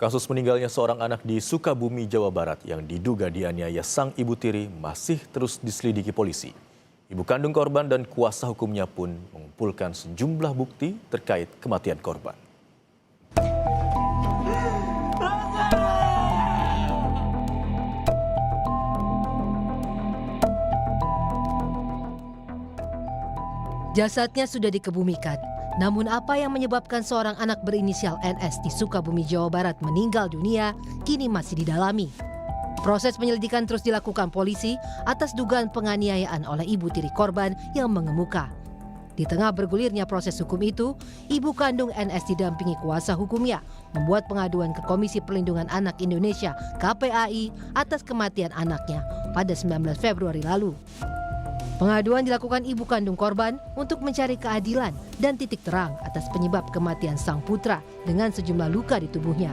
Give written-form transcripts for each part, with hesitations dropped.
Kasus meninggalnya seorang anak di Sukabumi, Jawa Barat yang diduga dianiaya sang ibu tiri masih terus diselidiki polisi. Ibu kandung korban dan kuasa hukumnya pun mengumpulkan sejumlah bukti terkait kematian korban. Jasadnya sudah dikebumikan. Namun apa yang menyebabkan seorang anak berinisial NS di Sukabumi, Jawa Barat meninggal dunia kini masih didalami. Proses penyelidikan terus dilakukan polisi atas dugaan penganiayaan oleh ibu tiri korban yang mengemuka. Di tengah bergulirnya proses hukum itu, ibu kandung NS didampingi kuasa hukumnya membuat pengaduan ke Komisi Perlindungan Anak Indonesia (KPAI) atas kematian anaknya pada 19 Februari lalu. Pengaduan dilakukan ibu kandung korban untuk mencari keadilan dan titik terang atas penyebab kematian sang putra dengan sejumlah luka di tubuhnya.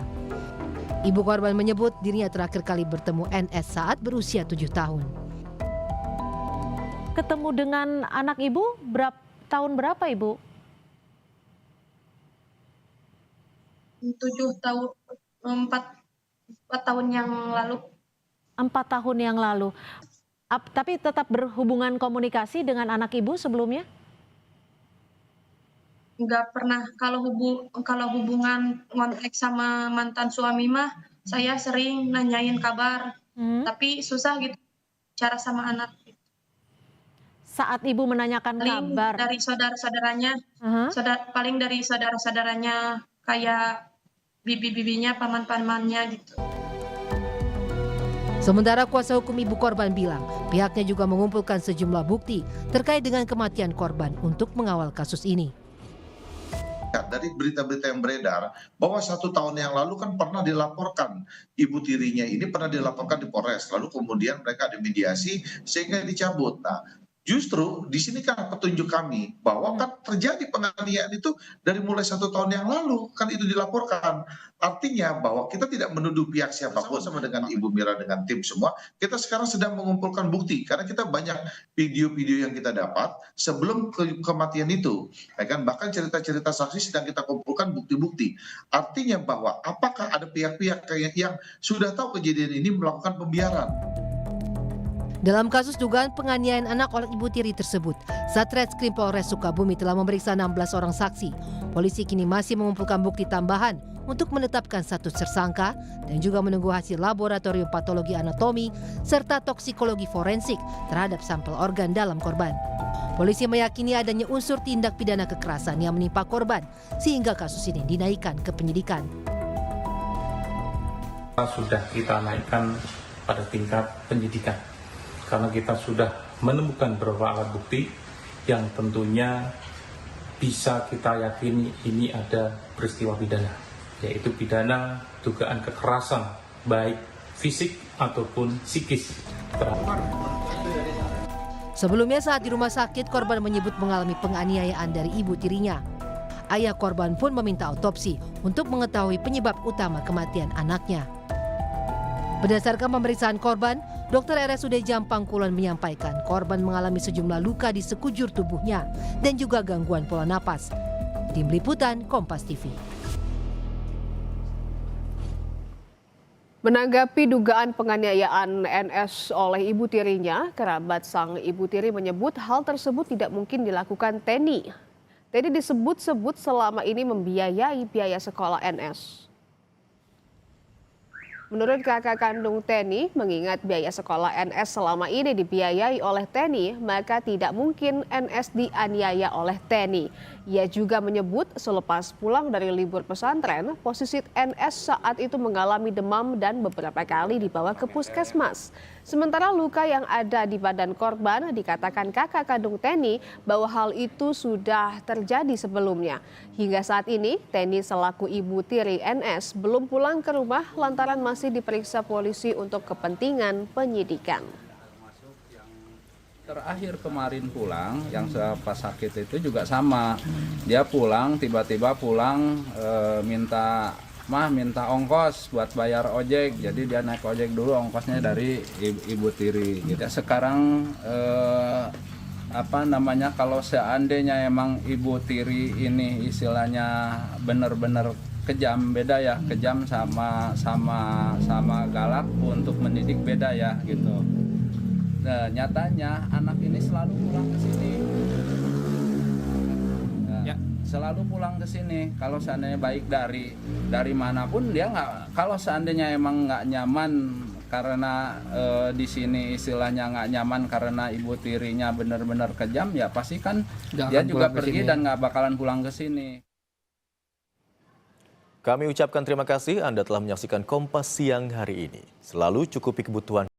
Ibu korban menyebut dirinya terakhir kali bertemu NS saat berusia 7 tahun. Ketemu dengan anak ibu tahun berapa, Ibu? 7 tahun, 4 tahun yang lalu. 4 tahun yang lalu. Tapi tetap berhubungan komunikasi dengan anak ibu sebelumnya? Nggak pernah. Kalau hubungan kontak sama mantan suami mah, saya sering nanyain kabar. Tapi susah gitu cara sama anak. Saat ibu menanyakan Paling kabar dari saudara-saudaranya, paling dari saudara-saudaranya kayak bibi-bibinya, paman-pamannya gitu. Sementara kuasa hukum ibu korban bilang pihaknya juga mengumpulkan sejumlah bukti terkait dengan kematian korban untuk mengawal kasus ini. Dari berita-berita yang beredar bahwa 1 tahun yang lalu kan pernah dilaporkan ibu tirinya ini pernah dilaporkan di Polres, lalu kemudian mereka dimediasi sehingga dicabut. Nah, justru di sini kan petunjuk kami bahwa kan terjadi penganiayaan itu dari mulai 1 tahun yang lalu kan itu dilaporkan. Artinya bahwa kita tidak menuduh pihak siapapun sama dengan Ibu Mira dengan tim semua. Kita sekarang sedang mengumpulkan bukti karena kita banyak video-video yang kita dapat sebelum kematian itu. Ya kan? Bahkan cerita-cerita saksi sedang kita kumpulkan bukti-bukti. Artinya bahwa apakah ada pihak-pihak yang sudah tahu kejadian ini melakukan pembiaran. Dalam kasus dugaan penganiayaan anak oleh ibu tiri tersebut, Satreskrim Polres Sukabumi telah memeriksa 16 orang saksi. Polisi kini masih mengumpulkan bukti tambahan untuk menetapkan status tersangka dan juga menunggu hasil laboratorium patologi anatomi serta toksikologi forensik terhadap sampel organ dalam korban. Polisi meyakini adanya unsur tindak pidana kekerasan yang menimpa korban sehingga kasus ini dinaikkan ke penyidikan. Sudah kita naikkan pada tingkat penyidikan karena kita sudah menemukan beberapa alat bukti yang tentunya bisa kita yakini ini ada peristiwa pidana, yaitu pidana dugaan kekerasan baik fisik ataupun psikis. Sebelumnya saat di rumah sakit, korban menyebut mengalami penganiayaan dari ibu tirinya. Ayah korban pun meminta otopsi untuk mengetahui penyebab utama kematian anaknya. Berdasarkan pemeriksaan korban, Dokter RSUD Jampang Kulon menyampaikan korban mengalami sejumlah luka di sekujur tubuhnya dan juga gangguan pola napas. Tim Liputan Kompas TV. Menanggapi dugaan penganiayaan NS oleh ibu tirinya, kerabat sang ibu tiri menyebut hal tersebut tidak mungkin dilakukan Teni. Teni disebut-sebut selama ini membiayai biaya sekolah NS. Menurut kakak kandung Teni, mengingat biaya sekolah NS selama ini dibiayai oleh Teni, maka tidak mungkin NS dianiaya oleh Teni. Ia juga menyebut selepas pulang dari libur pesantren, posisi NS saat itu mengalami demam dan beberapa kali dibawa ke puskesmas. Sementara luka yang ada di badan korban dikatakan kakak kandung Teni bahwa hal itu sudah terjadi sebelumnya. Hingga saat ini, Teni selaku ibu tiri NS belum pulang ke rumah lantaran masih diperiksa polisi untuk kepentingan penyidikan. Terakhir kemarin pulang, yang pas sakit itu juga sama. Dia pulang, tiba-tiba pulang minta ongkos buat bayar ojek. Jadi dia naik ojek dulu, ongkosnya dari ibu tiri. Gitu. Sekarang kalau seandainya emang ibu tiri ini istilahnya benar-benar kejam, beda ya, kejam sama galak untuk mendidik beda ya gitu. Nah, nyatanya anak ini selalu pulang ke sini. Nah, selalu pulang ke sini. Kalau seandainya baik dari manapun dia nggak. Kalau seandainya emang nggak nyaman karena di sini istilahnya nggak nyaman karena ibu tirinya benar-benar kejam, ya pasti kan dia juga pergi dan nggak bakalan pulang ke sini. Kami ucapkan terima kasih Anda telah menyaksikan Kompas Siang hari ini. Selalu cukupi kebutuhan